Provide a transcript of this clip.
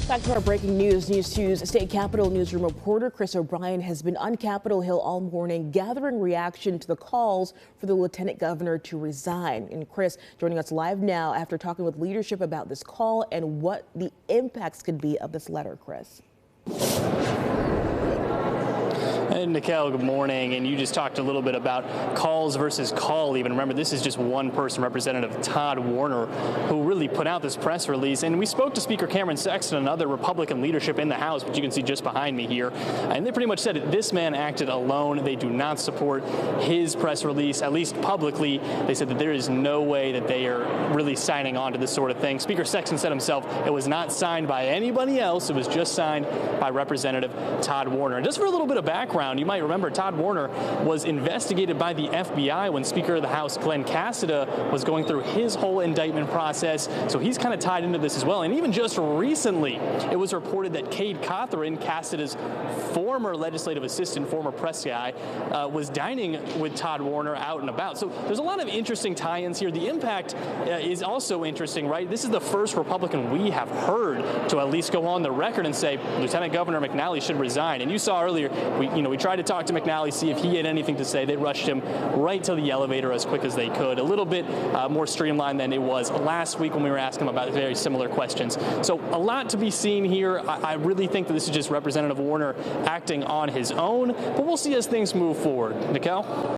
Back to our breaking news. News 2's State Capitol newsroom reporter Chris O'Brien has been on Capitol Hill all morning gathering reaction to the calls for the lieutenant governor to resign. And Chris joining us live now after talking with leadership about this call and what the impacts could be of this letter. Chris. And Nicole, good morning. And you just talked a little bit about calls versus call even. Remember, this is just one person, Representative Todd Warner, who really put out this press release. And we spoke to Speaker Cameron Sexton and other Republican leadership in the House, which you can see just behind me here. And they pretty much said that this man acted alone. They do not support his press release, at least publicly. They said that there is no way that they are really signing on to this sort of thing. Speaker Sexton said himself it was not signed by anybody else. It was just signed by Representative Todd Warner. And just for a little bit of background, you might remember Todd Warner was investigated by the FBI when Speaker of the House Glenn Cassida was going through his whole indictment process. So he's kind of tied into this as well. And even just recently, it was reported that Cade Cothran, Cassida's former legislative assistant, former press guy, was dining with Todd Warner out and about. So there's a lot of interesting tie-ins here. The impact is also interesting, right? This is the first Republican we have heard to at least go on the record and say Lieutenant Governor McNally should resign. And you saw earlier, we tried to talk to McNally, see if he had anything to say. They rushed him right to the elevator as quick as they could. A little bit more streamlined than it was last week when we were asking him about very similar questions. So a lot to be seen here. I really think that this is just Representative Warner acting on his own, but we'll see as things move forward. Nicole?